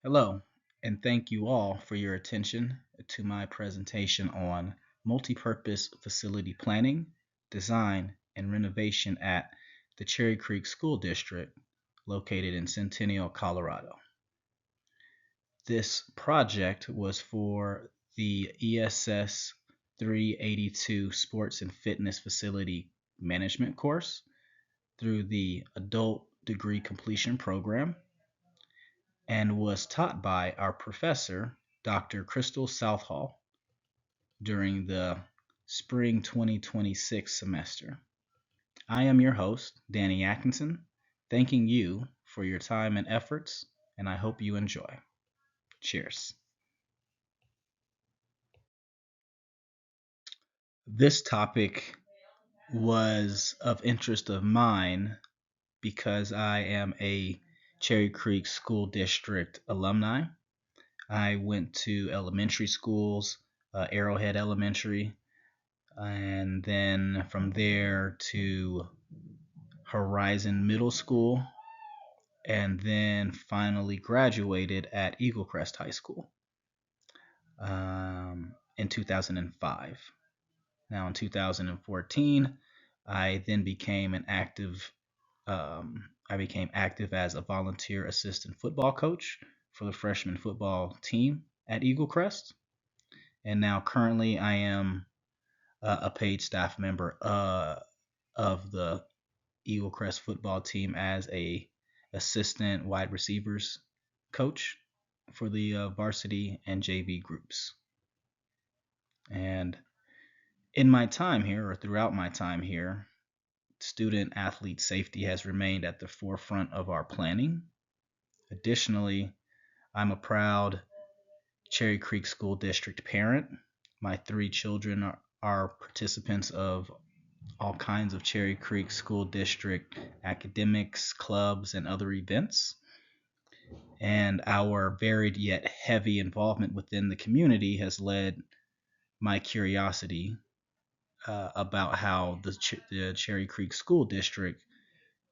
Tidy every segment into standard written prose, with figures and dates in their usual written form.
Hello, and thank you all for your attention to my presentation on multipurpose facility planning, design, and renovation at the Cherry Creek School District located in Centennial, Colorado. This project was for the ESS 382 Sports and Fitness Facility Management course through the Adult Degree Completion Program and was taught by our professor, Dr. Crystal Southall, during the spring 2026 semester. I am your host, Danny Atkinson, thanking you for your time and efforts, and I hope you enjoy. Cheers. This topic was of interest of mine because I am a Cherry Creek School District alumni. I went to elementary schools, Arrowhead Elementary, and then from there to Horizon Middle School, and then finally graduated at Eagle Crest High School in 2005. Now, in 2014, I then became an active. I became active as a volunteer assistant football coach for the freshman football team at Eagle Crest, and now currently I am a paid staff member of the Eagle Crest football team as a assistant wide receivers coach for the varsity and JV groups. And in my time here, or throughout my time here, student athlete safety has remained at the forefront of our planning. Additionally, I'm a proud Cherry Creek School District parent. My three children are participants of all kinds of Cherry Creek School District academics, clubs, and other events. And our varied yet heavy involvement within the community has led my curiosity about how the Cherry Creek School District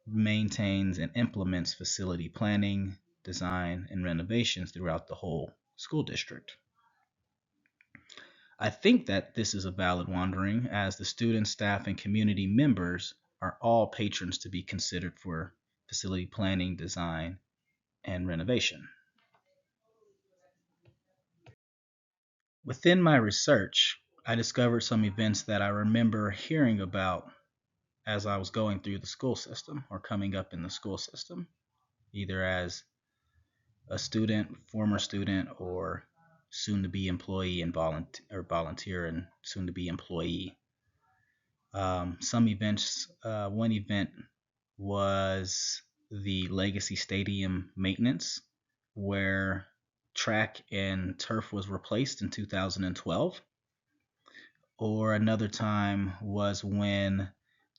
maintains and implements facility planning, design, and renovations throughout the whole school district. I think that this is a valid wondering, as the students, staff, and community members are all patrons to be considered for facility planning, design, and renovation. Within my research, I discovered some events that I remember hearing about as I was going through the school system or coming up in the school system, either as a student, former student, or soon to be employee and volunteer and soon to be employee. Some events, one event was the Legacy Stadium maintenance, where track and turf was replaced in 2012. Or another time was when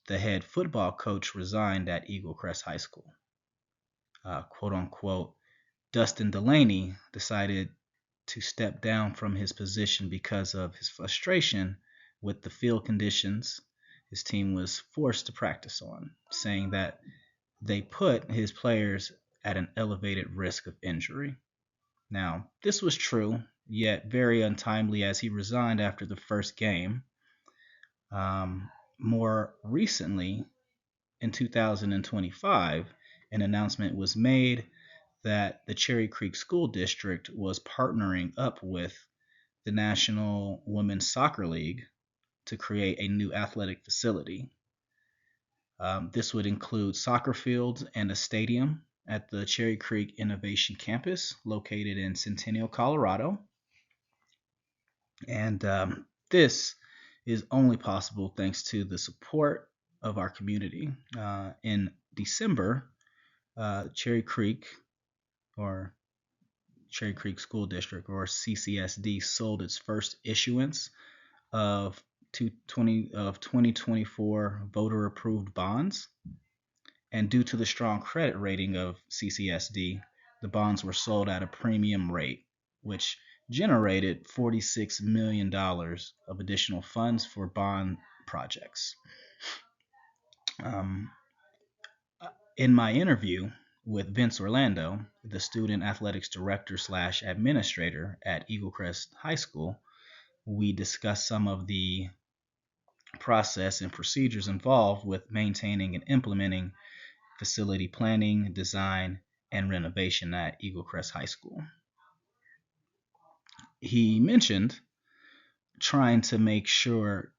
the head football coach resigned at Eagle Crest High School. Quote unquote, Dustin Delaney decided to step down from his position because of his frustration with the field conditions his team was forced to practice on, saying that they put his players at an elevated risk of injury. Now, this was true, yet very untimely as he resigned after the first game. More recently, in 2025, an announcement was made that the Cherry Creek School District was partnering up with the National Women's Soccer League to create a new athletic facility. This would include soccer fields and a stadium at the Cherry Creek Innovation Campus located in Centennial, Colorado. And this is only possible thanks to the support of our community. In December, Cherry Creek or Cherry Creek School District, or CCSD, sold its first issuance of 2024 voter approved bonds. And due to the strong credit rating of CCSD, the bonds were sold at a premium rate, which generated $46 million of additional funds for bond projects. In my interview with Vince Orlando, the student athletics director slash administrator at Eagle Crest High School. We discussed some of the process and procedures involved with maintaining and implementing facility planning, design, and renovation at Eagle Crest High School. He mentioned trying to make sure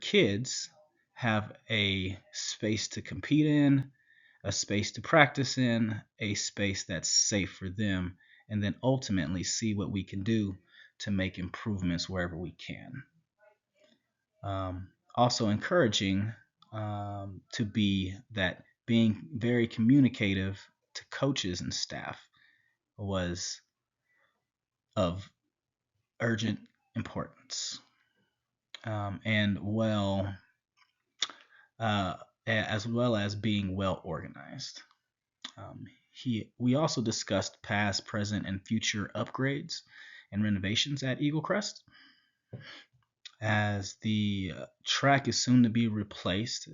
kids have a space to compete in, a space to practice in, a space that's safe for them, and then ultimately see what we can do to make improvements wherever we can. Also encouraging to be that being very communicative to coaches and staff was of urgent importance, and as well as being well organized. We also discussed past, present, and future upgrades and renovations at Eagle Crest. As the track is soon to be replaced,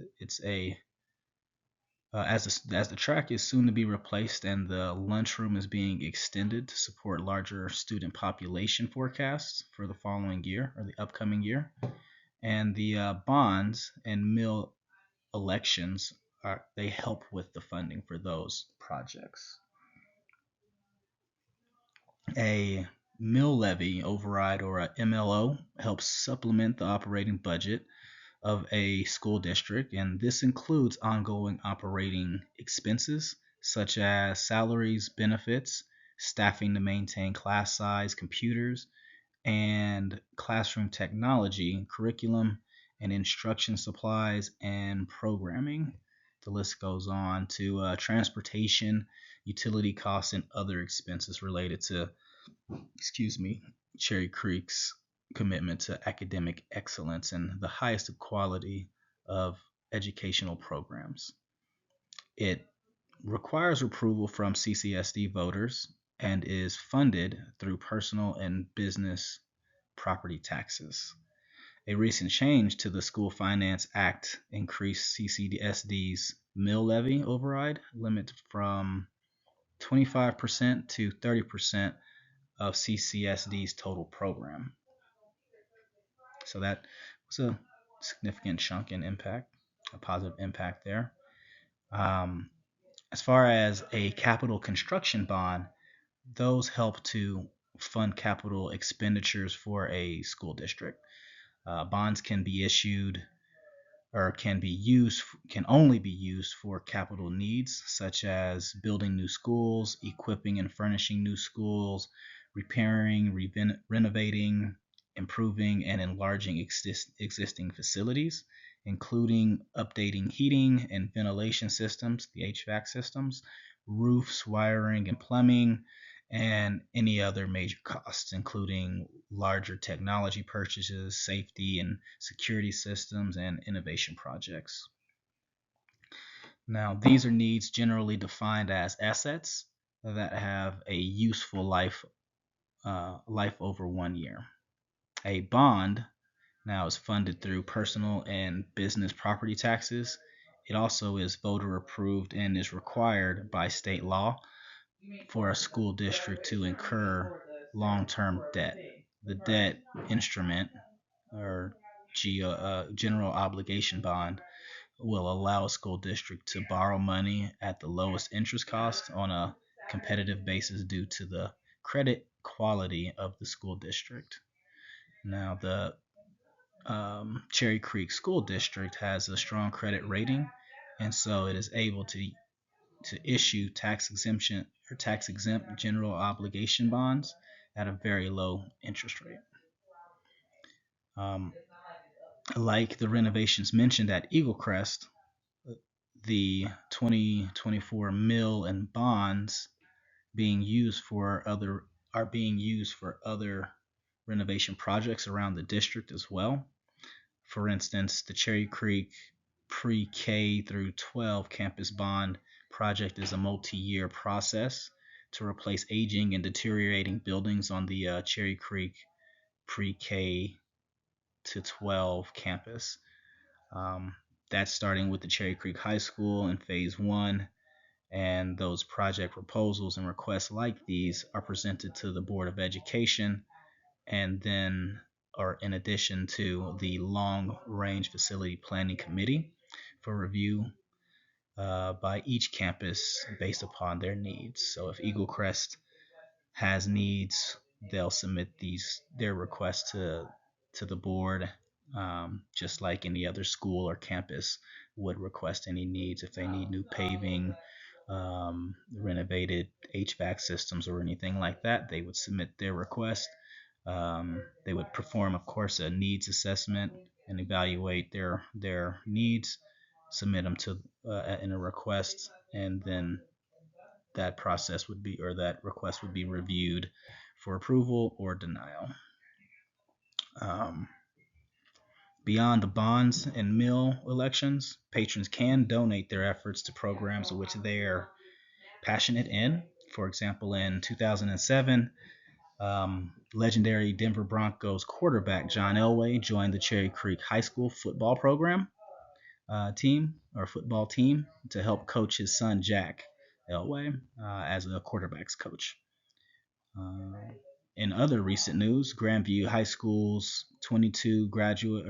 as the track is soon to be replaced and the lunchroom is being extended to support larger student population forecasts for the following year or the upcoming year, and the bonds and mill elections they help with the funding for those projects. A mill levy override, or a MLO, helps supplement the operating budget of a school district, and this includes ongoing operating expenses such as salaries, benefits, staffing to maintain class size, computers, and classroom technology, curriculum and instruction supplies, and programming. The list goes on to transportation, utility costs, and other expenses related to, Cherry Creek's commitment to academic excellence and the highest quality of educational programs. It requires approval from CCSD voters and is funded through personal and business property taxes. A recent change to the School Finance Act increased CCSD's mill levy override limit from 25% to 30% of CCSD's total program. So that was a significant chunk in impact, a positive impact there. As far as a capital construction bond, those help to fund capital expenditures for a school district. Bonds can be issued or can only be used for capital needs such as building new schools, equipping and furnishing new schools, repairing, renovating, improving, and enlarging existing facilities, including updating heating and ventilation systems, the HVAC systems, roofs, wiring, and plumbing, and any other major costs, including larger technology purchases, safety and security systems, and innovation projects. Now, these are needs generally defined as assets that have a useful life over 1 year. A bond now is funded through personal and business property taxes. It also is voter approved and is required by state law for a school district to incur long-term debt. The debt instrument, or general obligation bond, will allow a school district to borrow money at the lowest interest cost on a competitive basis due to the credit quality of the school district. Now, the Cherry Creek School District has a strong credit rating, and so it is able to issue tax exempt general obligation bonds at a very low interest rate. Like the renovations mentioned at Eagle Crest, the 2024 mill and bonds are being used for other renovation projects around the district as well. For instance, the Cherry Creek pre-K through 12 campus bond project is a multi-year process to replace aging and deteriorating buildings on the Cherry Creek pre-K to 12 campus. That's starting with the Cherry Creek High School in phase one. And those project proposals and requests like these are presented to the Board of Education, and then, or in addition to the Long Range Facility Planning Committee for review by each campus based upon their needs. So if Eagle Crest has needs, they'll submit their requests to the board, just like any other school or campus would request any needs. If they need new paving, renovated HVAC systems, or anything like that, they would submit their request. They would perform, of course, a needs assessment and evaluate their needs, submit them to in a request, and then that process would be, or that request would be reviewed for approval or denial. Um, Beyond the bonds and mill elections, patrons can donate their efforts to programs in which they are passionate in. For example, in 2007, legendary Denver Broncos quarterback John Elway joined the Cherry Creek High School football program football team to help coach his son Jack Elway as a quarterbacks coach. Uh, in other recent news, Grandview High School's 2022 graduate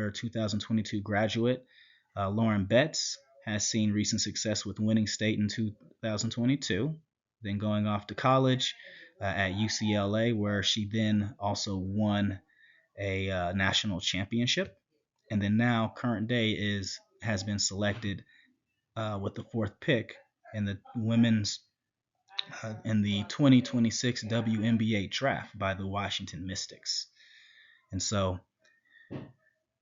Lauren Betts has seen recent success with winning state in 2022, then going off to college at UCLA, where she then also won a national championship, and then now current day has been selected with the fourth pick in the women's in the 2026 WNBA draft by the Washington Mystics. And so,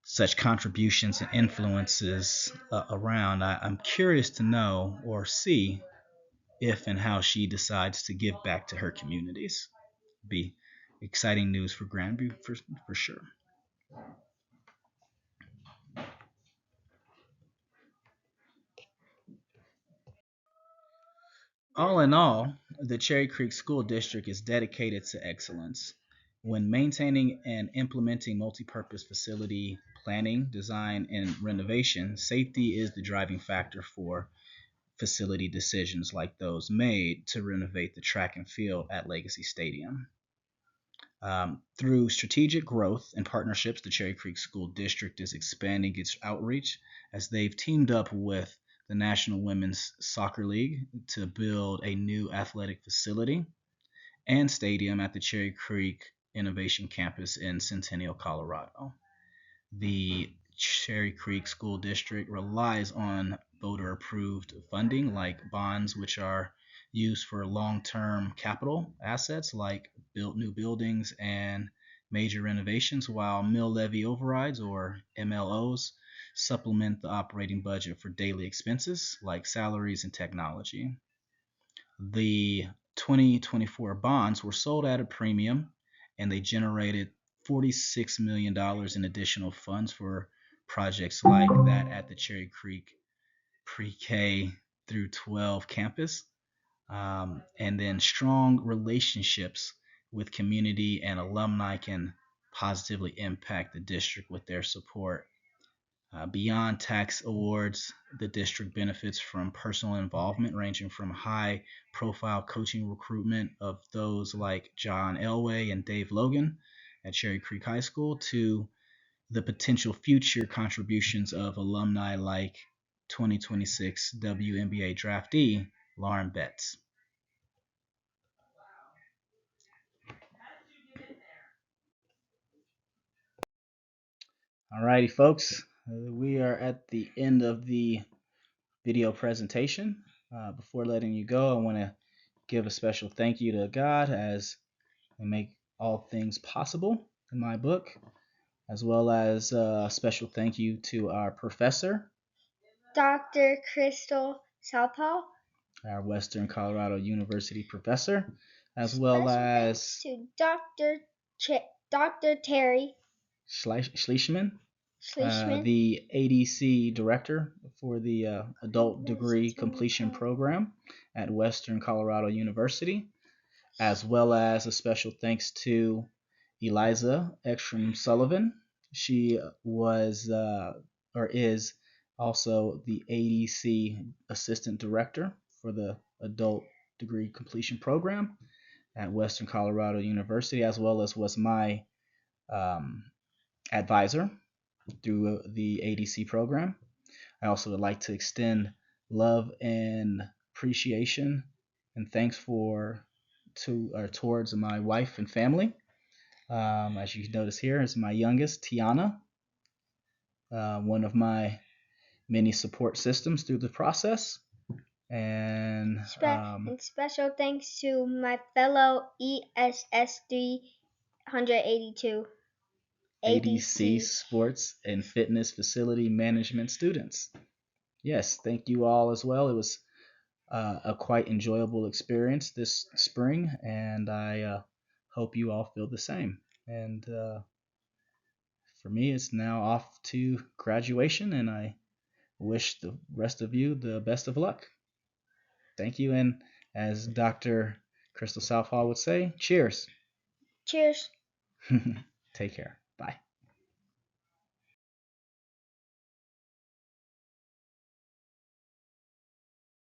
such contributions and influences around, I'm curious to know or see if and how she decides to give back to her communities. Be exciting news for Grandview for sure. All in all, the Cherry Creek School District is dedicated to excellence. When maintaining and implementing multipurpose facility planning, design, and renovation, safety is the driving factor for facility decisions like those made to renovate the track and field at Legacy Stadium. Through strategic growth and partnerships, the Cherry Creek School District is expanding its outreach as they've teamed up with the National Women's Soccer League to build a new athletic facility and stadium at the Cherry Creek Innovation Campus in Centennial, Colorado. The Cherry Creek School District relies on voter approved funding like bonds, which are used for long term capital assets like built new buildings and major renovations, while mill levy overrides, or MLOs, supplement the operating budget for daily expenses like salaries and technology. The 2024 bonds were sold at a premium, and they generated $46 million in additional funds for projects like that at the Cherry Creek pre-K through 12 campus. And then strong relationships with community and alumni can positively impact the district with their support. Beyond tax awards, the district benefits from personal involvement, ranging from high profile coaching recruitment of those like John Elway and Dave Logan at Cherry Creek High School to the potential future contributions of alumni like 2026 WNBA draftee Lauren Betts. Alrighty, folks, we are at the end of the video presentation. Before letting you go, I want to give a special thank you to God as we make all things possible in my book, as well as a special thank you to our professor, Dr. Crystal Southall, our Western Colorado University professor, as well as to Dr. Terry Schleichman, the ADC director for the Adult Degree Completion Program at Western Colorado University, as well as a special thanks to Eliza Ekstrom Sullivan. She was or is also the ADC Assistant Director for the Adult Degree Completion Program at Western Colorado University, as well as was my um, advisor through the ADC program. I also would like to extend love and appreciation and thanks towards my wife and family. As you notice here is my youngest, Tiana, one of my many support systems through the process. And And special thanks to my fellow ESS 382 ADC Sports and Fitness Facility Management students. Yes, thank you all as well. It was a quite enjoyable experience this spring, and I hope you all feel the same. And for me, it's now off to graduation, and I wish the rest of you the best of luck. Thank you, and as Dr. Crystal Southall would say, cheers. Cheers. Take care. Bye.